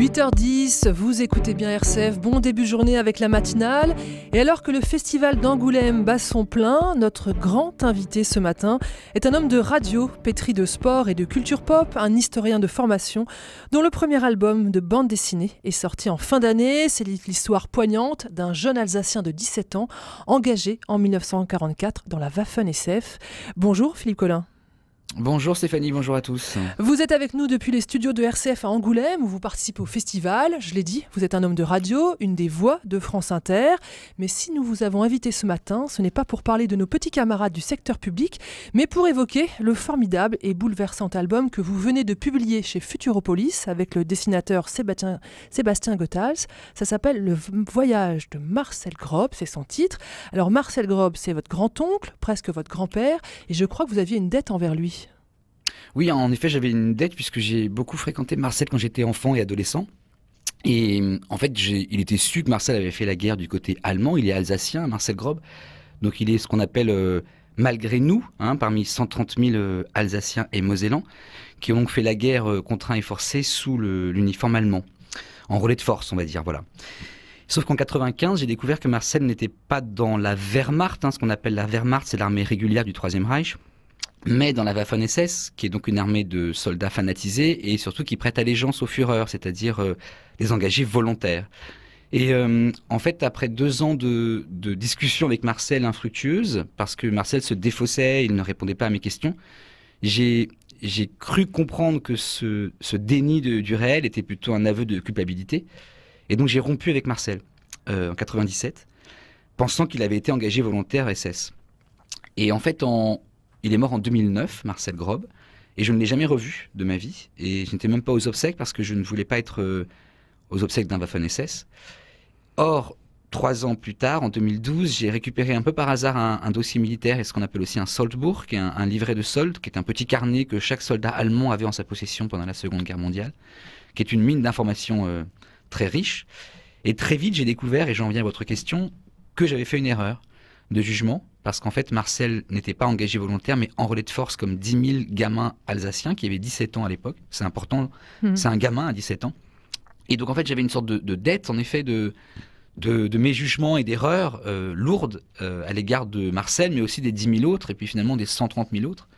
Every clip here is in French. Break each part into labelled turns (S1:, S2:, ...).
S1: 8h10, vous écoutez bien RCF, bon début de journée avec la matinale. Et alors que le festival d'Angoulême bat son plein, notre grand invité ce matin est un homme de radio, pétri de sport et de culture pop, un historien de formation, dont le premier album de bande dessinée est sorti en fin d'année. C'est l'histoire poignante d'un jeune Alsacien de 17 ans, engagé en 1944 dans la Waffen-SS. Bonjour Philippe Collin.
S2: Bonjour Stéphanie, bonjour à tous.
S1: Vous êtes avec nous depuis les studios de RCF à Angoulême où vous participez au festival. Je l'ai dit, vous êtes un homme de radio, une des voix de France Inter. Mais si nous vous avons invité ce matin, ce n'est pas pour parler de nos petits camarades du secteur public, mais pour évoquer le formidable et bouleversant album que vous venez de publier chez Futuropolis avec le dessinateur Sébastien Goethals. Ça s'appelle Le voyage de Marcel Grob, c'est son titre. Alors Marcel Grob, c'est votre grand-oncle, presque votre grand-père, et je crois que vous aviez une dette envers lui.
S2: Oui, en effet, j'avais une dette puisque j'ai beaucoup fréquenté Marcel quand j'étais enfant et adolescent. Et en fait, il était su que Marcel avait fait la guerre du côté allemand. Il est alsacien, Marcel Grob. Donc il est ce qu'on appelle, malgré nous, parmi 130 000 Alsaciens et Mosellans, qui ont donc fait la guerre contraints et forcés sous l'uniforme allemand. En relais de force, on va dire, voilà. Sauf qu'en 95, j'ai découvert que Marcel n'était pas dans la Wehrmacht. Ce qu'on appelle la Wehrmacht, c'est l'armée régulière du Troisième Reich. Mais dans la Waffen-SS, qui est donc une armée de soldats fanatisés et surtout qui prête allégeance au Führer, c'est-à-dire des engagés volontaires. Et en fait, après 2 ans de discussions avec Marcel infructueuses, parce que Marcel se défaussait, il ne répondait pas à mes questions, j'ai cru comprendre que ce déni du réel était plutôt un aveu de culpabilité. Et donc j'ai rompu avec Marcel en 97, pensant qu'il avait été engagé volontaire SS. Et en fait, il est mort en 2009, Marcel Grob, et je ne l'ai jamais revu de ma vie. Et je n'étais même pas aux obsèques parce que je ne voulais pas être aux obsèques d'un Waffen-SS. Or, 3 ans plus tard, en 2012, j'ai récupéré un peu par hasard un dossier militaire et ce qu'on appelle aussi un Soldbuch, qui est un livret de solde, qui est un petit carnet que chaque soldat allemand avait en sa possession pendant la Seconde Guerre mondiale, qui est une mine d'informations très riche. Et très vite, j'ai découvert, et j'en viens à votre question, que j'avais fait une erreur de jugement, parce qu'en fait, Marcel n'était pas engagé volontaire, mais en relais de force comme 10 000 gamins alsaciens qui avaient 17 ans à l'époque. C'est important, c'est un gamin à 17 ans. Et donc, en fait, j'avais une sorte de dette, en effet, de mes jugements et d'erreurs lourdes à l'égard de Marcel, mais aussi des 10 000 autres, et puis finalement des 130 000 autres.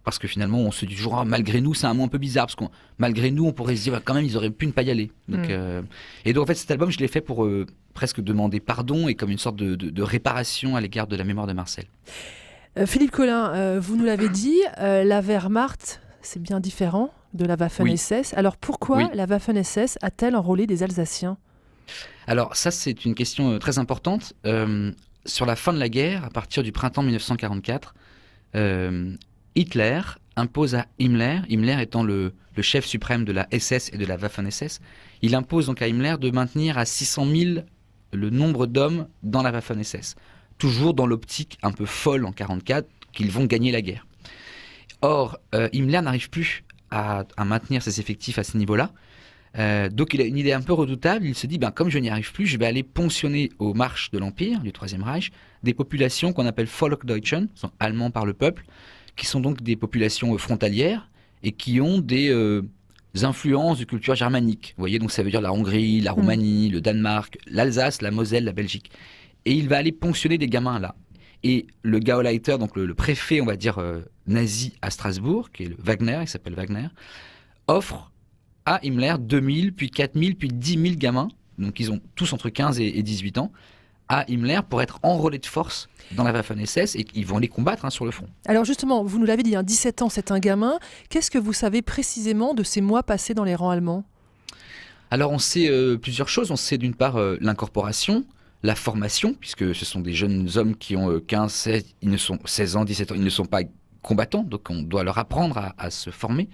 S2: Parce que finalement, on se dit toujours, malgré nous, c'est un mot un peu bizarre, parce que malgré nous, on pourrait se dire, quand même, ils auraient pu ne pas y aller. Donc, et donc, en fait, cet album, je l'ai fait pour presque demander pardon et comme une sorte de réparation à l'égard de la mémoire de Marcel.
S1: Philippe Collin, vous nous l'avez dit, la Wehrmacht, c'est bien différent de la Waffen-SS. Oui. Alors pourquoi la Waffen-SS a-t-elle enrôlé des Alsaciens ?
S2: Alors ça, c'est une question très importante. Sur la fin de la guerre, à partir du printemps 1944, Hitler impose à Himmler étant le chef suprême de la SS et de la Waffen-SS, il impose donc à Himmler de maintenir à 600 000 le nombre d'hommes dans la Waffen-SS, toujours dans l'optique un peu folle en 1944 qu'ils vont gagner la guerre. Or, Himmler n'arrive plus à maintenir ses effectifs à ce niveau-là, donc il a une idée un peu redoutable, il se dit, comme je n'y arrive plus, je vais aller ponctionner aux marches de l'Empire, du Troisième Reich, des populations qu'on appelle Volksdeutschen, sont allemands par le peuple, qui sont donc des populations frontalières et qui ont des influences de culture germanique. Vous voyez, donc ça veut dire la Hongrie, la Roumanie, le Danemark, l'Alsace, la Moselle, la Belgique. Et il va aller ponctionner des gamins là. Et le Gauleiter, donc le préfet, on va dire, nazi à Strasbourg, qui est le Wagner, il s'appelle Wagner, offre à Himmler 2000, puis 4000, puis 10 000 gamins, donc ils ont tous entre 15 et 18 ans, à Himmler pour être enrôlés de force dans la Waffen-SS et ils vont les combattre sur le front.
S1: Alors justement, vous nous l'avez dit, 17 ans, c'est un gamin. Qu'est-ce que vous savez précisément de ces mois passés dans les rangs allemands ?
S2: Alors on sait plusieurs choses. On sait d'une part l'incorporation, la formation, puisque ce sont des jeunes hommes qui ont 15, 16, ils ne sont 16 ans, 17 ans, ils ne sont pas combattants, donc on doit leur apprendre à se former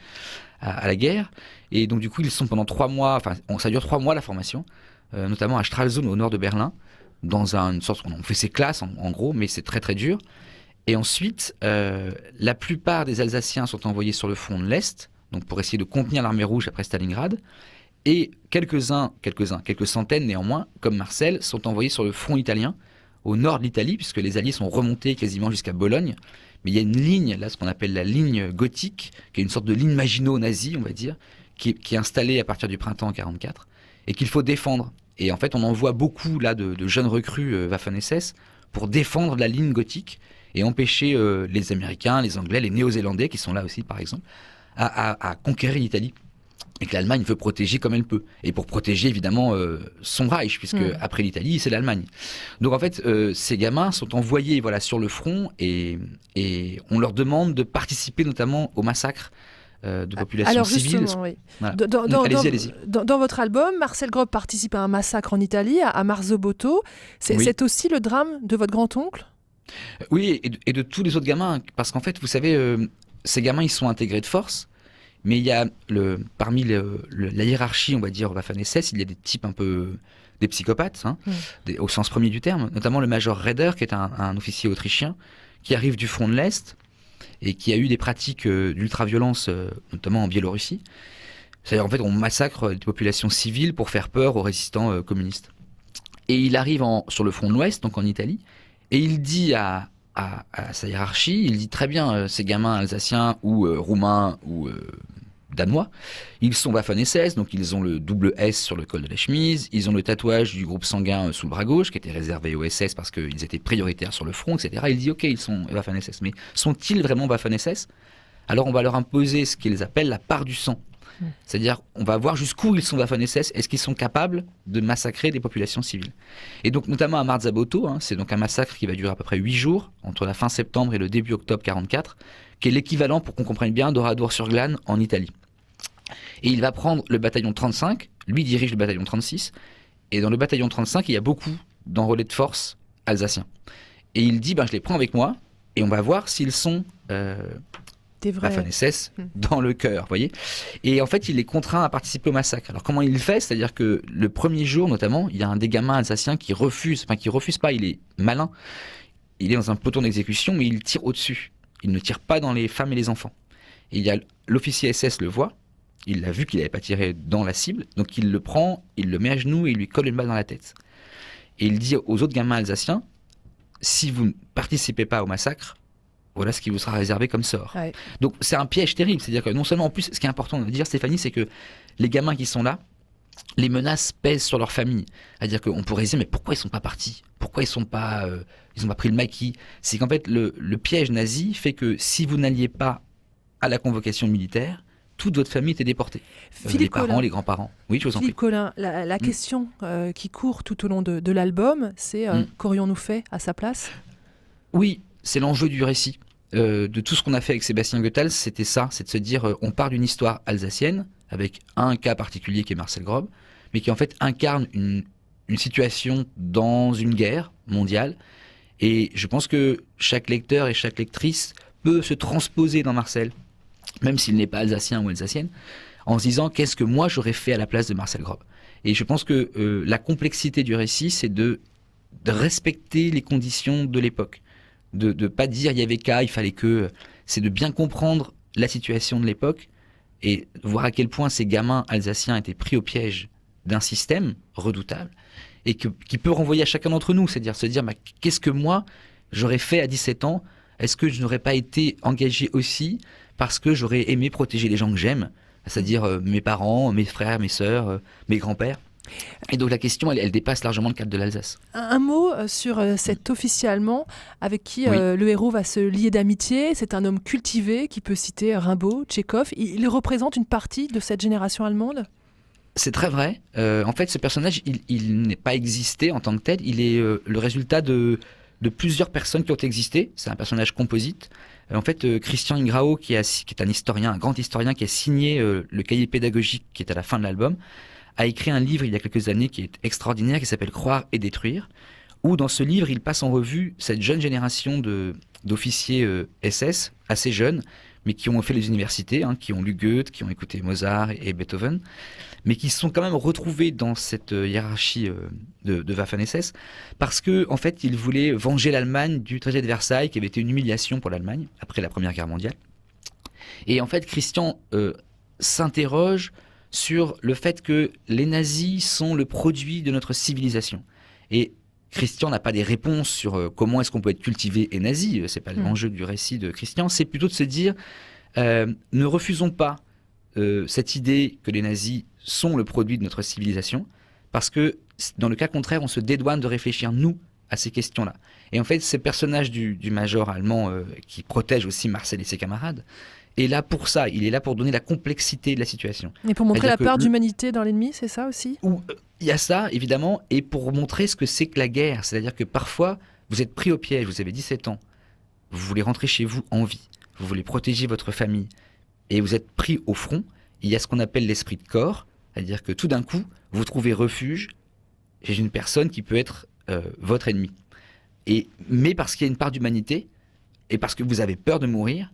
S2: à la guerre. Et donc du coup, ils sont pendant 3 mois, ça dure 3 mois la formation, notamment à Stralsund au nord de Berlin, dans une sorte, on fait ses classes en gros, mais c'est très très dur. Et ensuite, la plupart des Alsaciens sont envoyés sur le front de l'Est, donc pour essayer de contenir l'armée rouge après Stalingrad. Et quelques centaines néanmoins, comme Marcel, sont envoyés sur le front italien, au nord de l'Italie, puisque les Alliés sont remontés quasiment jusqu'à Bologne. Mais il y a une ligne, là, ce qu'on appelle la ligne gothique, qui est une sorte de ligne Maginot nazie, on va dire, qui est installée à partir du printemps 1944 et qu'il faut défendre. Et en fait, on envoie beaucoup là de jeunes recrues Waffen-SS pour défendre la ligne gothique et empêcher les Américains, les Anglais, les Néo-Zélandais, qui sont là aussi par exemple, à conquérir l'Italie. Et que l'Allemagne veut protéger comme elle peut. Et pour protéger évidemment son Reich, puisque après l'Italie, c'est l'Allemagne. Donc en fait, ces gamins sont envoyés sur le front et on leur demande de participer notamment au massacre de populations civiles.
S1: Oui.
S2: Voilà.
S1: Allez-y. Dans votre album, Marcel Grob participe à un massacre en Italie, à Marzobotto. C'est aussi le drame de votre grand-oncle ?
S2: Oui, et de tous les autres gamins. Parce qu'en fait, vous savez, ces gamins, ils sont intégrés de force. Mais il y a, parmi la hiérarchie, on va dire, Waffen-SS, il y a des types un peu... des psychopathes, au sens premier du terme. Notamment le major Raeder, qui est un officier autrichien, qui arrive du front de l'Est et qui a eu des pratiques d'ultra-violence, notamment en Biélorussie. C'est-à-dire, en fait, on massacre des populations civiles pour faire peur aux résistants communistes. Et il arrive sur le front de l'Ouest, donc en Italie, et il dit à sa hiérarchie, il dit très bien, ces gamins alsaciens ou roumains ou danois, ils sont Waffen-SS, donc ils ont le double S sur le col de la chemise, ils ont le tatouage du groupe sanguin sous le bras gauche, qui était réservé aux SS parce qu'ils étaient prioritaires sur le front, etc. Il dit ok, ils sont Waffen-SS, mais sont-ils vraiment Waffen-SS ? Alors on va leur imposer ce qu'ils appellent la part du sang. C'est-à-dire, on va voir jusqu'où ils sont Waffen-SS, est-ce qu'ils sont capables de massacrer des populations civiles. Et donc, notamment à Marzabotto, c'est donc un massacre qui va durer à peu près 8 jours, entre la fin septembre et le début octobre 1944, qui est l'équivalent, pour qu'on comprenne bien, d'Oradour-sur-Glane en Italie. Et il va prendre le bataillon 35, lui dirige le bataillon 36, et dans le bataillon 35, il y a beaucoup d'enrôlés de force alsaciens. Et il dit, je les prends avec moi, et on va voir s'ils sont... Waffen-SS dans le cœur, vous voyez. Et en fait, il est contraint à participer au massacre. Alors comment il le fait ? C'est-à-dire que le premier jour, notamment, il y a un des gamins alsaciens qui refuse pas, il est malin. Il est dans un peloton d'exécution, mais il tire au-dessus. Il ne tire pas dans les femmes et les enfants. Et il y a l'officier SS le voit, il a vu qu'il n'avait pas tiré dans la cible, donc il le prend, il le met à genoux et il lui colle une balle dans la tête. Et il dit aux autres gamins alsaciens, si vous ne participez pas au massacre, voilà ce qui vous sera réservé comme sort. Ouais. Donc c'est un piège terrible. C'est-à-dire que non seulement, en plus, ce qui est important de dire, Stéphanie, c'est que les gamins qui sont là, les menaces pèsent sur leur famille. C'est-à-dire qu'on pourrait se dire, mais pourquoi ils ne sont pas partis ? Pourquoi ils n'ont pas pris le maquis ? C'est qu'en fait, le piège nazi fait que si vous n'alliez pas à la convocation militaire, toute votre famille était déportée. Les parents, les grands-parents. Oui, je vous en prie.
S1: Philippe Collin, la question qui court tout au long de l'album, c'est qu'aurions-nous fait à sa place ?
S2: Oui, c'est l'enjeu du récit. De tout ce qu'on a fait avec Sébastien Goethals, c'était ça, c'est de se dire on part d'une histoire alsacienne avec un cas particulier qui est Marcel Grob, mais qui en fait incarne une situation dans une guerre mondiale. Et je pense que chaque lecteur et chaque lectrice peut se transposer dans Marcel, même s'il n'est pas alsacien ou alsacienne, en se disant qu'est-ce que moi j'aurais fait à la place de Marcel Grob. Et je pense que la complexité du récit, c'est de respecter les conditions de l'époque. De ne pas dire il y avait qu'à, il fallait que... C'est de bien comprendre la situation de l'époque et voir à quel point ces gamins alsaciens étaient pris au piège d'un système redoutable et qui peut renvoyer à chacun d'entre nous. C'est-à-dire se dire qu'est-ce que moi j'aurais fait à 17 ans ? Est-ce que je n'aurais pas été engagé aussi parce que j'aurais aimé protéger les gens que j'aime ? C'est-à-dire mes parents, mes frères, mes sœurs, mes grands-pères. Et donc la question, elle dépasse largement le cadre de l'Alsace.
S1: Un mot sur cet officier allemand avec qui le héros va se lier d'amitié. C'est un homme cultivé qui peut citer Rimbaud, Tchekhov. Il représente une partie de cette génération allemande ?
S2: C'est très vrai. En fait, ce personnage, il n'est pas existé en tant que tel. Il est le résultat de plusieurs personnes qui ont existé. C'est un personnage composite. En fait, Christian Ingrao, qui est un historien, un grand historien, qui a signé le cahier pédagogique qui est à la fin de l'album, a écrit un livre il y a quelques années qui est extraordinaire, qui s'appelle « Croire et détruire », où dans ce livre, il passe en revue cette jeune génération d'officiers SS, assez jeunes, mais qui ont fait les universités, qui ont lu Goethe, qui ont écouté Mozart et Beethoven, mais qui sont quand même retrouvés dans cette hiérarchie de Waffen-SS, parce que en fait, ils voulaient venger l'Allemagne du traité de Versailles, qui avait été une humiliation pour l'Allemagne, après la Première Guerre mondiale. Et en fait, Christian s'interroge sur le fait que les nazis sont le produit de notre civilisation. Et Christian n'a pas des réponses sur comment est-ce qu'on peut être cultivé et nazi, c'est pas l'enjeu du récit de Christian, c'est plutôt de se dire ne refusons pas cette idée que les nazis sont le produit de notre civilisation, parce que dans le cas contraire, on se dédouane de réfléchir, nous, à ces questions-là. Et en fait, ce personnage du major allemand qui protège aussi Marcel et ses camarades est là pour ça. Il est là pour donner la complexité de la situation.
S1: Et pour montrer la part d'humanité dans l'ennemi, c'est ça aussi ?
S2: Il y a ça, évidemment, et pour montrer ce que c'est que la guerre. C'est-à-dire que parfois, vous êtes pris au piège, vous avez 17 ans, vous voulez rentrer chez vous en vie, vous voulez protéger votre famille, et vous êtes pris au front. Il y a ce qu'on appelle l'esprit de corps, c'est-à-dire que tout d'un coup, vous trouvez refuge chez une personne qui peut être votre ennemi. Mais parce qu'il y a une part d'humanité, et parce que vous avez peur de mourir,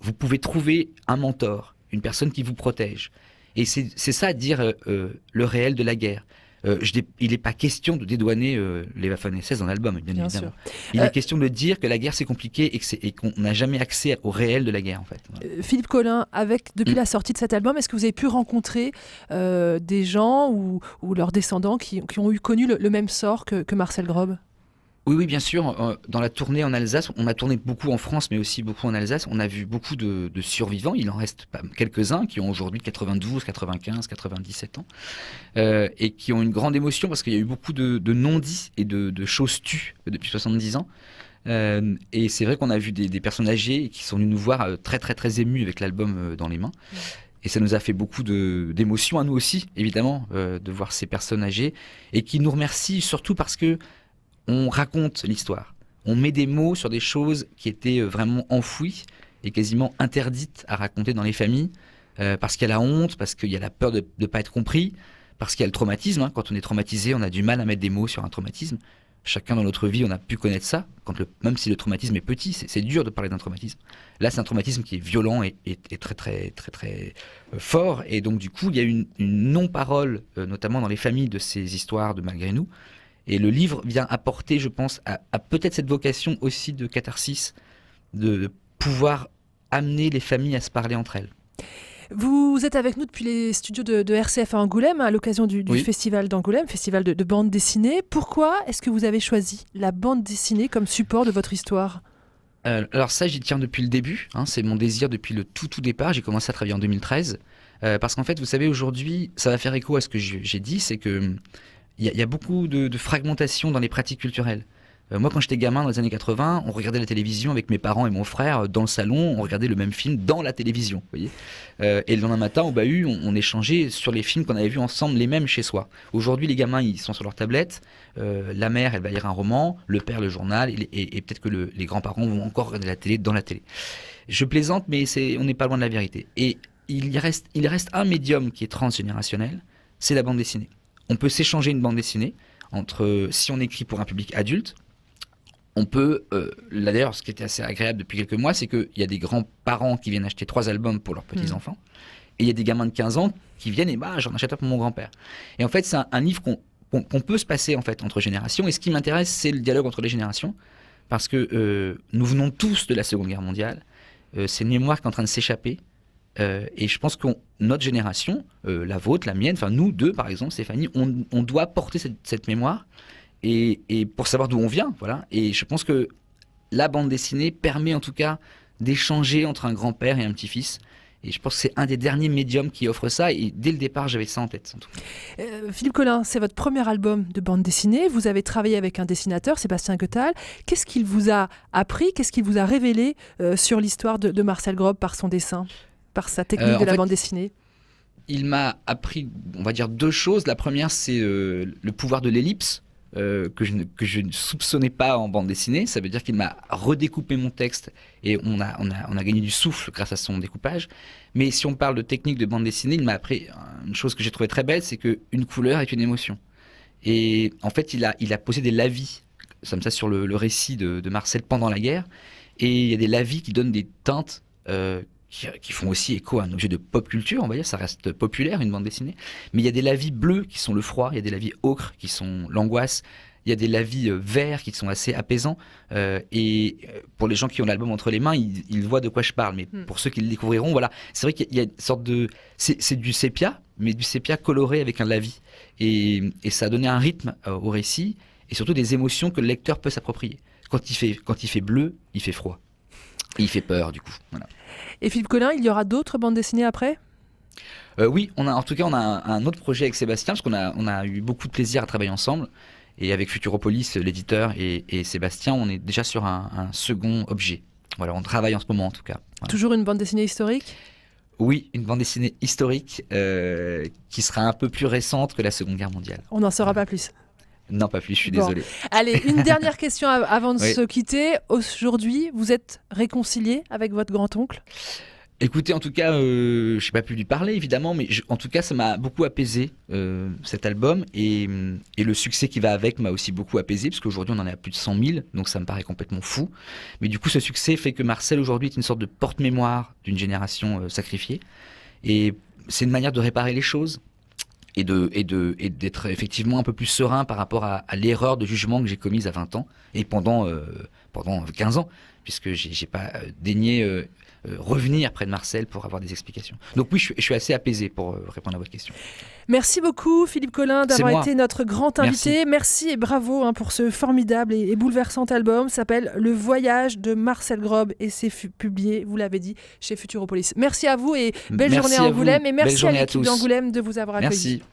S2: vous pouvez trouver un mentor, une personne qui vous protège. Et c'est ça, dire le réel de la guerre. Il n'est pas question de dédouaner les Waffen-SS dans l'album, bien évidemment. Sûr. Il est question de dire que la guerre c'est compliqué et qu'on n'a jamais accès au réel de la guerre en fait.
S1: Voilà. Philippe Collin, depuis la sortie de cet album, est-ce que vous avez pu rencontrer des gens ou leurs descendants qui ont connu le même sort que Marcel Grob ?
S2: Oui, bien sûr. Dans la tournée en Alsace, on a tourné beaucoup en France, mais aussi beaucoup en Alsace. On a vu beaucoup de survivants. Il en reste quelques-uns qui ont aujourd'hui 92, 95, 97 ans et qui ont une grande émotion parce qu'il y a eu beaucoup de non-dits et de choses tues depuis 70 ans. Et c'est vrai qu'on a vu des personnes âgées qui sont venues nous voir très, très, très émues avec l'album dans les mains. Et ça nous a fait beaucoup d'émotions à nous aussi, évidemment, de voir ces personnes âgées et qui nous remercient surtout parce que on raconte l'histoire. On met des mots sur des choses qui étaient vraiment enfouies et quasiment interdites à raconter dans les familles parce qu'il y a la honte, parce qu'il y a la peur de ne pas être compris, parce qu'il y a le traumatisme. Hein. Quand on est traumatisé, on a du mal à mettre des mots sur un traumatisme. Chacun dans notre vie, on a pu connaître ça, même si le traumatisme est petit, c'est dur de parler d'un traumatisme. Là, c'est un traumatisme qui est violent et très, très, très, très fort. Et donc, du coup, il y a une non-parole, notamment dans les familles de ces histoires de Malgré nous. Et le livre vient apporter, je pense, à peut-être cette vocation aussi de catharsis, de pouvoir amener les familles à se parler entre elles.
S1: Vous êtes avec nous depuis les studios de RCF à Angoulême, à l'occasion du festival d'Angoulême, festival de bande dessinée. Pourquoi est-ce que vous avez choisi la bande dessinée comme support de votre histoire ?
S2: Alors ça, j'y tiens depuis le début. Hein, c'est mon désir depuis le tout départ. J'ai commencé à travailler en 2013. Parce qu'en fait, vous savez, aujourd'hui, ça va faire écho à ce que j'ai dit, c'est que il y a beaucoup de fragmentation dans les pratiques culturelles. Moi, quand j'étais gamin dans les années 80, on regardait la télévision avec mes parents et mon frère dans le salon, on regardait le même film dans la télévision. Vous voyez et le lendemain matin, au bahut, on échangeait sur les films qu'on avait vus ensemble, les mêmes chez soi. Aujourd'hui, les gamins, ils sont sur leur tablette. La mère, elle va lire un roman, le père, le journal, et peut-être que les grands-parents vont encore regarder la télé dans la télé. Je plaisante, mais on n'est pas loin de la vérité. Et il reste un médium qui est transgénérationnel, c'est la bande dessinée. On peut s'échanger une bande dessinée si on écrit pour un public adulte. On peut, là d'ailleurs, ce qui était assez agréable depuis quelques mois, c'est qu'il y a des grands-parents qui viennent acheter 3 albums pour leurs petits-enfants. Et il y a des gamins de 15 ans qui viennent et j'en achète un pour mon grand-père. Et en fait, c'est un livre qu'on peut se passer en fait, entre générations. Et ce qui m'intéresse, c'est le dialogue entre les générations. Parce que nous venons tous de la Seconde Guerre mondiale. C'est une mémoire qui est en train de s'échapper. Et je pense que notre génération, la vôtre, la mienne, enfin nous deux par exemple, Stéphanie, on doit porter cette mémoire et pour savoir d'où on vient, voilà. Et je pense que la bande dessinée permet en tout cas d'échanger entre un grand-père et un petit-fils. Et je pense que c'est un des derniers médiums qui offre ça. Et dès le départ, j'avais ça en tête. En tout cas.
S1: Philippe Collin, c'est votre premier album de bande dessinée. Vous avez travaillé avec un dessinateur, Sébastien Goethal. Qu'est-ce qu'il vous a appris, qu'est-ce qu'il vous a révélé sur l'histoire de Marcel Grob par son dessin, par sa technique de la bande dessinée?
S2: Il m'a appris, on va dire, 2 choses. La première, c'est le pouvoir de l'ellipse. Que je ne soupçonnais pas en bande dessinée. Ça veut dire qu'il m'a redécoupé mon texte et on a gagné du souffle grâce à son découpage. Mais si on parle de technique de bande dessinée, il m'a appris une chose que j'ai trouvée très belle, c'est qu'une couleur est une émotion. Et en fait, il a posé des lavis comme ça sur le récit de Marcel pendant la guerre. Et il y a des lavis qui donnent des teintes qui font aussi écho à un objet de pop culture, on va dire, ça reste populaire, une bande dessinée. Mais il y a des lavis bleus qui sont le froid, il y a des lavis ocre qui sont l'angoisse, il y a des lavis verts qui sont assez apaisants. Et pour les gens qui ont l'album entre les mains, ils voient de quoi je parle. Mais pour ceux qui le découvriront, voilà, c'est vrai qu'il y a une sorte de... C'est du sépia, mais du sépia coloré avec un lavis. Et ça a donné un rythme au récit, et surtout des émotions que le lecteur peut s'approprier. Quand il fait bleu, il fait froid. Et il fait peur, du coup. Voilà.
S1: Et Philippe Collin, il y aura d'autres bandes dessinées après ?
S2: Oui, en tout cas, on a un autre projet avec Sébastien, parce qu'on a eu beaucoup de plaisir à travailler ensemble. Et avec Futuropolis, l'éditeur, et Sébastien, on est déjà sur un second objet. Voilà, on travaille en ce moment en tout cas. Voilà.
S1: Toujours une bande dessinée historique?
S2: Oui, une bande dessinée historique qui sera un peu plus récente que la Seconde Guerre mondiale.
S1: On n'en saura pas plus.
S2: Non, pas plus, je suis désolé.
S1: Allez, une dernière question avant de
S2: Oui.
S1: se quitter. Aujourd'hui, vous êtes réconcilié avec votre grand-oncle?
S2: Écoutez, en tout cas, je n'ai pas pu lui parler évidemment, mais en tout cas, ça m'a beaucoup apaisé cet album, et le succès qui va avec m'a aussi beaucoup apaisé, parce qu'aujourd'hui on en est à plus de 100 000, donc ça me paraît complètement fou. Mais du coup, ce succès fait que Marcel aujourd'hui est une sorte de porte-mémoire d'une génération sacrifiée, et c'est une manière de réparer les choses et d'être effectivement un peu plus serein par rapport à l'erreur de jugement que j'ai commise à 20 ans et pendant 15 ans, puisque j'ai pas daigné revenir près de Marcel pour avoir des explications. Donc oui, je suis assez apaisé pour répondre à votre question.
S1: Merci beaucoup Philippe Collin d'avoir été notre grand invité. Merci et bravo pour ce formidable et bouleversant album. Ça s'appelle Le Voyage de Marcel Grob et c'est publié, vous l'avez dit, chez Futuropolis. Merci à vous et belle journée à Angoulême, et merci à l'équipe d'Angoulême de vous avoir accueillis.
S2: Merci.